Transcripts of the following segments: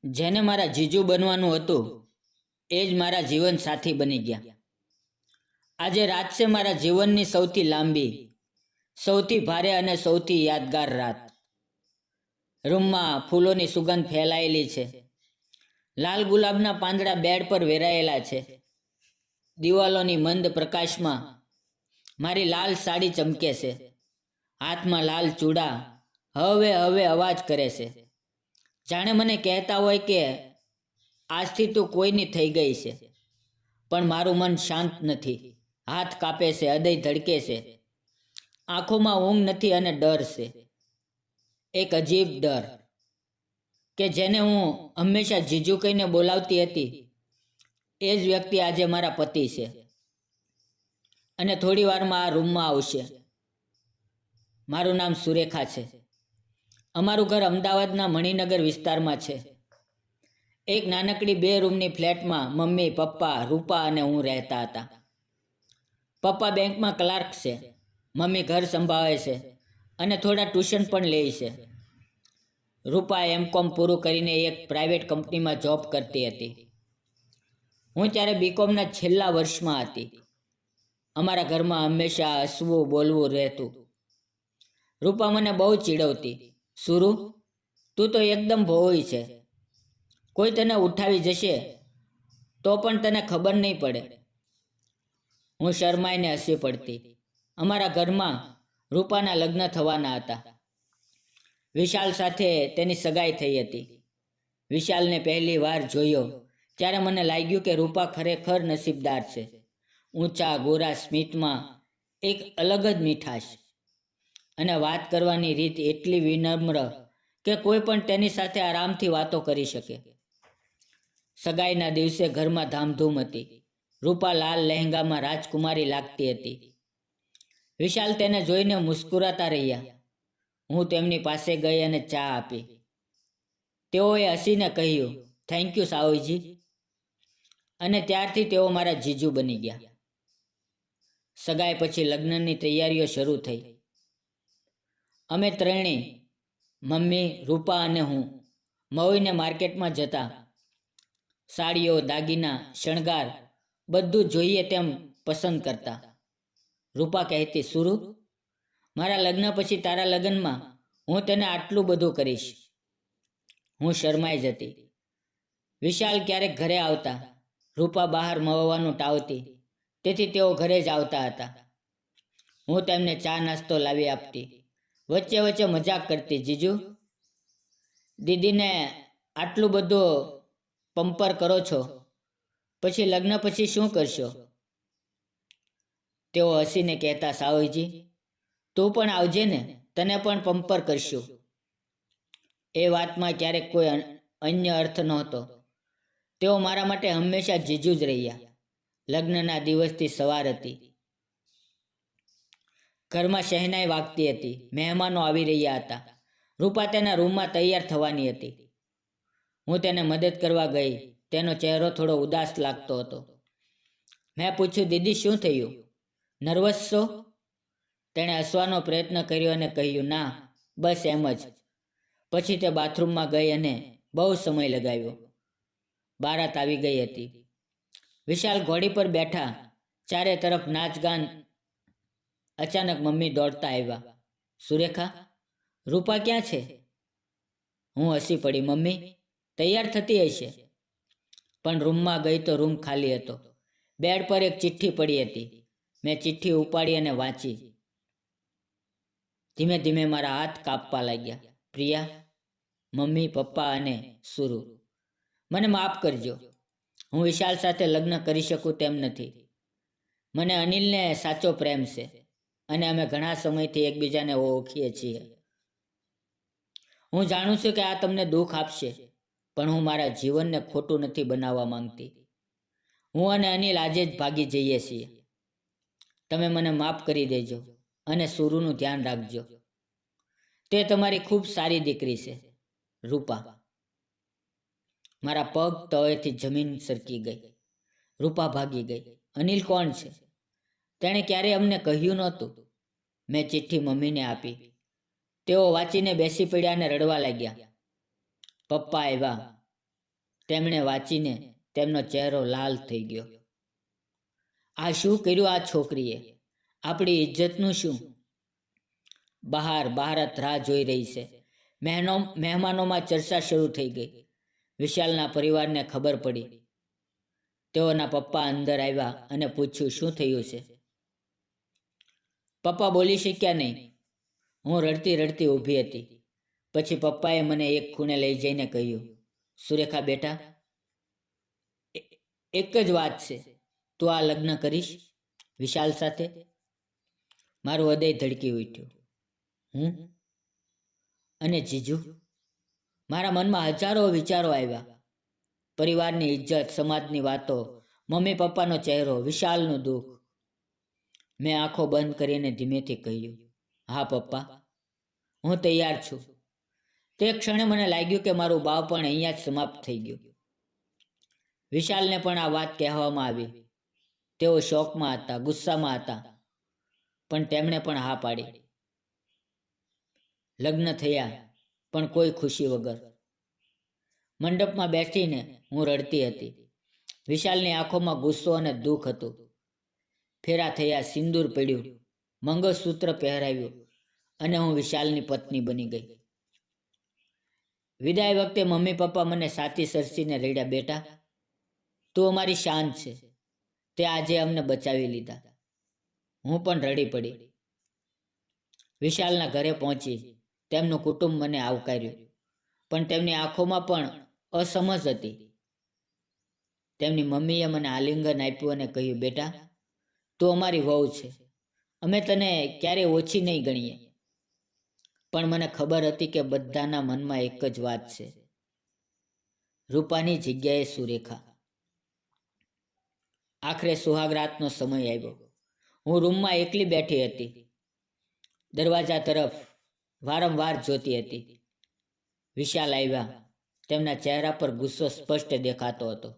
જેને મારા જીજુ બનવાનું હતું એ જ મારા જીવન સાથી બની ગયા. આજે રાત છે મારા જીવનની સૌથી લાંબી, સૌથી ભારે અને સૌથી યાદગાર રાત. રૂમમાં ફૂલોની સુગંધ ફેલાયેલી છે. લાલ ગુલાબના પાંદડા બેડ પર વેરાયેલા છે. દિવાલોની મંદ પ્રકાશમાં મારી લાલ સાડી ચમકે છે. હાથમાં લાલ ચૂડા હવે હવે અવાજ કરે છે, જાણે મને કહેતા હોય કે આજથી તું કોઈની થઈ ગઈ છે. પણ મારું મન શાંત નથી. હાથ કાપે છે, હૃદય ધડકે છે, આંખોમાં ઊંઘ નથી અને ડર છે. એક અજીબ ડર કે જેને હું હંમેશા જીજુ કહીને બોલાવતી હતી એ જ વ્યક્તિ આજે મારા પતિ છે અને થોડી વારમાં આ રૂમમાં આવશે. મારું નામ સુરેખા છે. અમારું ઘર અમદાવાદના મણિનગર વિસ્તારમાં છે. એક નાનકડી 2 રૂમની ફ્લેટમાં મમ્મી, પપ્પા, રૂપા અને હું રહેતા હતા. પપ્પા બેંકમાં ક્લાર્ક છે, મમ્મી ઘર સંભાળે છે અને થોડા ટ્યુશન પણ લે છે. રૂપા M.Com પૂરું કરીને એક પ્રાઇવેટ કંપનીમાં જોબ કરતી હતી. હું ત્યારે B.Com.ના છેલ્લા વર્ષમાં હતી. અમારા ઘરમાં હંમેશા હસવું બોલવું રહેતું. રૂપા મને બહુ ચીડવતી. સુરુ, તું તો એકદમ ભોળી છે. કોઈ તને ઉઠાવી જશે તો પણ તને ખબર નહીં પડે. હું શરમાઈને હસી પડતી. અમારા ઘરમાં રૂપાના લગ્ન થવાના હતા. વિશાલ સાથે તેની સગાઈ થઈ હતી. વિશાલને પહેલી વાર જોયો ત્યારે મને લાગ્યું કે રૂપા ખરેખર નસીબદાર છે. ઊંચા ગોરા સ્મિતમાં એક અલગ જ મીઠાશ અને વાત કરવાની રીત એટલી વિનમ્ર કે કોઈ પણ તેની સાથે આરામથી વાતો કરી શકે. સગાઈના દિવસે ઘરમાં ધામધૂમ હતી. રૂપા લાલ લહેંગામાં રાજકુમારી લાગતી હતી. વિશાલ તેને જોઈને મુસ્કુરાતા રહ્યા. હું તેમની પાસે ગઈ અને ચા આપી. તેઓએ હસીને કહ્યું, થેન્ક યુ સાવજી. અને ત્યારથી તેઓ મારા જીજુ બની ગયા. સગાઈ પછી લગ્નની તૈયારીઓ શરૂ થઈ. અમે ત્રણેય, મમ્મી, રૂપા અને હું, મવીને માર્કેટમાં જતા. સાડીઓ, દાગીના, શણગાર બધું જોઈએ તેમ પસંદ કરતા. રૂપા કહેતી, સુરુ, મારા લગ્ન પછી તારા લગ્નમાં હું તેને આટલું બધું કરીશ. હું શરમાઈ જતી. વિશાલ ક્યારેક ઘરે આવતા. રૂપા બહાર મવવાનું ટાળતી, તેથી તેઓ ઘરે જ આવતા હતા. હું તેમને ચા નાસ્તો લાવી આપતી. વચ્ચે વચ્ચે મજાક કરતી, જીજુ, દીદીને આટલું બધું પંપર કરો છો, પછી લગ્ન પછી શું કરશો? તેઓ હસીને કહેતા, સાવજી, તું પણ આવજે ને, તને પણ પંપર કરશું. એ વાતમાં ક્યારેક કોઈ અન્ય અર્થ નહોતો. તેઓ મારા માટે હંમેશા જીજુ જ રહ્યા. લગ્નના દિવસથી સવાર હતી. ઘરમાં શહેનાઈ વાગતી હતી. મહેમાનો આવી રહ્યા હતા. રૂપા તેના રૂમમાં તૈયાર થવાની હતી. હું તેને મદદ કરવા ગઈ. તેનો ચહેરો થોડો ઉદાસ લાગતો હતો. મેં પૂછ્યું, દીદી, શું થયું? નર્વસ છો? તેણે હસવાનો પ્રયત્ન કર્યો અને કહ્યું, ના, બસ એમ જ. પછી તે બાથરૂમમાં ગઈ અને બહુ સમય લગાવ્યો. બારાત આવી ગઈ હતી. વિશાલ ઘોડી પર બેઠા. ચારે તરફ નાચગાન. અચાનક મમ્મી દોડતા આવ્યા. સુરેખા, રૂપા ક્યાં છે? હું હસી પડી. મમ્મી તૈયાર થતી હશે. પણ રૂમમાં ગઈ તો રૂમ ખાલી હતો. બેડ પર એક ચિઠ્ઠી પડી હતી. મેં ચિઠ્ઠી ઉપાડી અને વાંચી. ધીમે ધીમે મારા હાથ કાપવા લાગ્યા. પ્રિયા, મમ્મી, પપ્પા અને સુરુ, મને માફ કરજો. હું વિશાલ સાથે લગ્ન કરી શકું તેમ નથી. મને અનિલને સાચો પ્રેમ છે અને અમે ઘણા સમયથી એકબીજાને ઓળખીએ છીએ. હું જાણું છું કે આ તમને દુઃખ આપશે, પણ હું મારા જીવનને ખોટું નથી બનાવવા માંગતી. હું અને અનિલ આજે જ ભાગી જઈએ છીએ. તમે મને માફ કરી દેજો અને સુરુનું ધ્યાન રાખજો. તે તમારી ખૂબ સારી દીકરી છે. રૂપા. મારા પગ તળેથી જમીન સરકી ગઈ. રૂપા ભાગી ગઈ. અનિલ કોણ છે? તેણે ક્યારેય અમને કહ્યું નહોતું. મેં ચિઠ્ઠી મમ્મીને આપી. તેઓ વાંચીને બેસી પડ્યા અને રડવા લાગ્યા. પપ્પા આવ્યા. તેમણે વાંચીને તેમનો ચહેરો લાલ થઈ ગયો. આ શું કર્યું આ છોકરીએ? આપણી ઇજ્જતનું શું? બહાર ભારત રાહ જોઈ રહી છે. મહેમાનોમાં ચર્ચા શરૂ થઈ ગઈ. વિશાલના પરિવારને ખબર પડી. તેઓના પપ્પા અંદર આવ્યા અને પૂછ્યું, શું થયું છે? પપ્પા બોલી શક્યા નહીં. હું રડતી રડતી ઊભી હતી. પછી પપ્પાએ મને એક ખૂણે લઈ જઈને કહ્યું, સુરેખા બેટા, એક જ વાત છે, તું આ લગ્ન કરીશ વિશાલ સાથે? મારું હૃદય ધડકી ઉઠ્યું. હું અને જીજુ? મારા મનમાં હજારો વિચારો આવ્યા. પરિવારની ઇજ્જત, સમાજની વાતો, મમ્મી પપ્પાનો ચહેરો, વિશાલનું દુઃખ. મેં આંખો બંધ કરીને ધીમેથી કહ્યું, હા પપ્પા, હું તૈયાર છું. તે ક્ષણે મને લાગ્યું કે મારું બાળપણ અહીંયા જ સમાપ્ત થઈ ગયું. વિશાલને પણ આ વાત કહેવામાં આવી. તેઓ શોકમાં હતા, ગુસ્સામાં હતા, પણ તેમણે પણ હા પાડી. લગ્ન થયા, પણ કોઈ ખુશી વગર. મંડપમાં બેઠીને હું રડતી હતી. વિશાલની આંખોમાં ગુસ્સો અને દુઃખ હતું. ફેરા થયા, સિંદૂર પડ્યું, મંગળસૂત્ર પહેરાવ્યું અને હું વિશાલની પત્ની બની ગઈ. વિદાય વખતે મમ્મી પપ્પા મને સાથી સરસીને રડ્યા, બેટા, તું અમારી શાન છે. તે આજે અમને બચાવી લીધા. હું પણ રડી પડી. વિશાલના ઘરે પહોંચી. તેમનું કુટુંબ મને આવકાર્યું, પણ તેમની આંખોમાં પણ અસમજ હતી. તેમની મમ્મીએ મને આલિંગન આપ્યું અને કહ્યું, બેટા, તું અમારી વહુ છે. અમે તને ક્યારેય ઓછી નહીં ગણીએ. પણ મને ખબર હતી કે બધાના મનમાં એક જ વાત છે, રૂપાની જગ્યાએ સુરેખા. આખરે સુહાગરાતનો સમય આવ્યો. હું રૂમમાં એકલી બેઠી હતી. દરવાજા તરફ વારંવાર જોતી હતી. વિશાલ આવ્યા. તેમના ચહેરા પર ગુસ્સો સ્પષ્ટ દેખાતો હતો.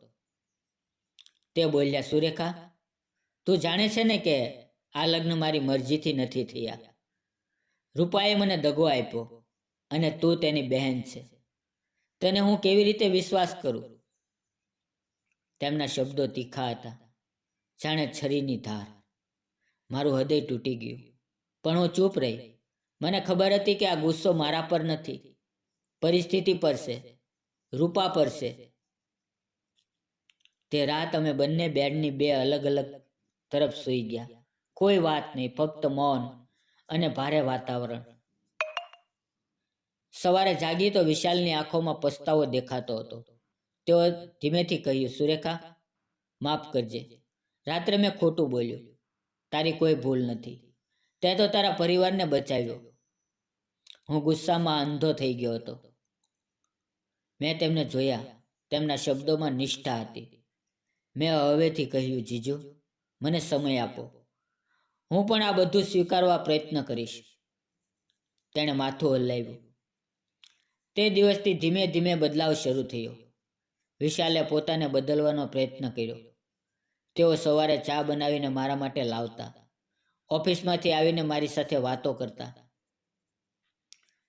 તે બોલ્યા, સુરેખા, તું જાણે છે ને કે આ લગ્ન મારી મરજીથી નથી થયા. રૂપાએ મને દગો આપ્યો અને તું તેની બહેન છે. તને હું કેવી રીતે વિશ્વાસ કરું? તેમના શબ્દો તીખા હતા, જાણે છરીની ધાર. મારું હૃદય તૂટી ગયું, પણ હું ચૂપ રહી. મને ખબર હતી કે આ ગુસ્સો મારા પર નથી, પરિસ્થિતિ પર છે, રૂપા પર છે. તે રાત અમે બંને બેડની બે અલગ અલગ તરફ સૂઈ ગયા. કોઈ વાત નહીં, ફક્ત મૌન અને ભારે વાતાવરણ. સવારે જાગી તો વિશાલની આંખોમાં પસ્તાવો દેખાતો હતો. તેઓ ધીમેથી કહ્યું, સુરેખા, માફ કરજે. રાત્રે મેં ખોટું બોલ્યું. તારી કોઈ ભૂલ નથી. તે તો તારા પરિવારને બચાવ્યો. હું ગુસ્સામાં અંધો થઈ ગયો હતો. મેં તેમને જોયા. તેમના શબ્દોમાં નિષ્ઠા હતી. મેં હવેથી કહ્યું, જીજુ, મને સમય આપો. હું પણ આ બધું સ્વીકારવા પ્રયત્ન કરીશ. તેણે માથું હલાવ્યું. તે દિવસથી ધીમે ધીમે બદલાવ શરૂ થયો. વિશાલે પોતાને બદલવાનો પ્રયત્ન કર્યો. તેઓ સવારે ચા બનાવીને મારા માટે લાવતા. ઓફિસમાંથી આવીને મારી સાથે વાતો કરતા.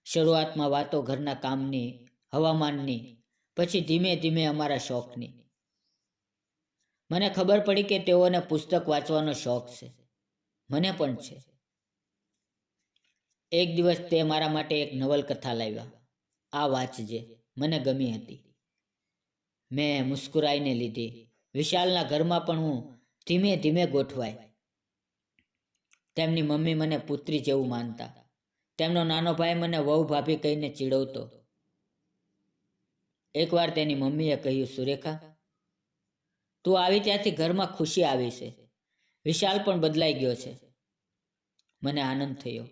શરૂઆતમાં વાતો ઘરના કામની, હવામાનની, પછી ધીમે ધીમે અમારા શોખની. મને ખબર પડી કે તેઓને પુસ્તક વાંચવાનો શોખ છે. મને પણ છે. એક દિવસ તે મારા માટે એક નવલકથા લાવ્યા. આ વાંચજે, મને ગમી હતી. મેં મુસ્કુરાઈને લીધી. વિશાલના ઘરમાં પણ હું ધીમે ધીમે ગોઠવાય. તેમની મમ્મી મને પુત્રી જેવું માનતા. તેમનો નાનો ભાઈ મને વહુ ભાભી કહીને ચીડવતો. એકવાર તેની મમ્મીએ કહ્યું, સુરેખા, તું આવી ત્યાંથી ઘરમાં ખુશી આવી છે. વિશાલ પણ બદલાઈ ગયો છે. મને આનંદ થયો.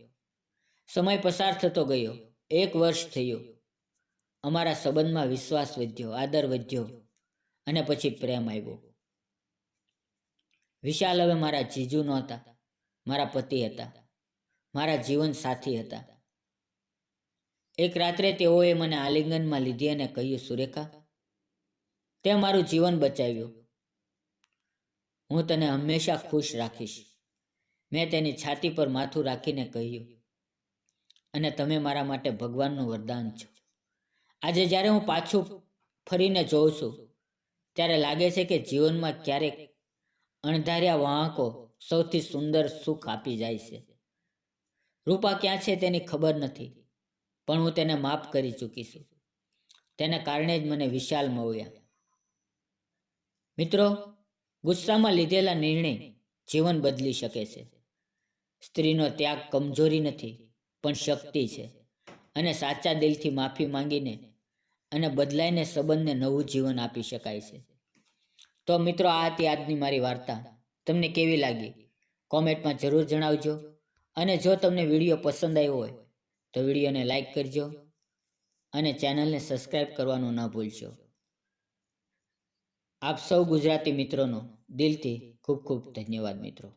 સમય પસાર થતો ગયો. 1 વર્ષ થયું. અમારા સંબંધમાં વિશ્વાસ વધ્યો, આદર વધ્યો અને પછી પ્રેમ આવ્યો. વિશાલ હવે મારા જીજુ નહોતા, મારા પતિ હતા, મારા જીવન સાથી હતા. એક રાત્રે તેઓએ મને આલિંગનમાં લીધી અને કહ્યું, સુરેખા, તે મારું જીવન બચાવ્યું. હું તને હંમેશા ખુશ રાખીશ. મેં તેની છાતી પર માથું રાખીને કહ્યું, અને તમે મારા માટે ભગવાનનું વરદાન છો. આજે જ્યારે હું પાછું ફરીને જોઉં છું ત્યારે લાગે છે કે જીવનમાં ક્યારેક અણધાર્યા વાહકો સૌથી સુંદર સુખ આપી જાય છે. રૂપા ક્યાં છે તેની ખબર નથી, પણ હું તેને માફ કરી ચૂકી છું. તેને કારણે જ મને વિશાલ મળ્યા. મિત્રો, ગુસ્સામાં લીધેલા નિર્ણય જીવન બદલી શકે છે. સ્ત્રીનો ત્યાગ કમજોરી નથી, પણ શક્તિ છે. અને સાચા દિલથી માફી માંગીને અને બદલાઈને સંબંધને નવું જીવન આપી શકાય છે. તો મિત્રો, આ હતી આજની મારી વાર્તા. તમને કેવી લાગી કોમેન્ટમાં જરૂર જણાવજો. અને જો તમને વિડીયો પસંદ આવ્યો હોય તો વિડીયોને લાઈક કરજો અને ચેનલને સબસ્ક્રાઈબ કરવાનું ન ભૂલશો. આપ સૌ ગુજરાતી મિત્રોનો દિલથી ખૂબ ખૂબ ધન્યવાદ મિત્રો.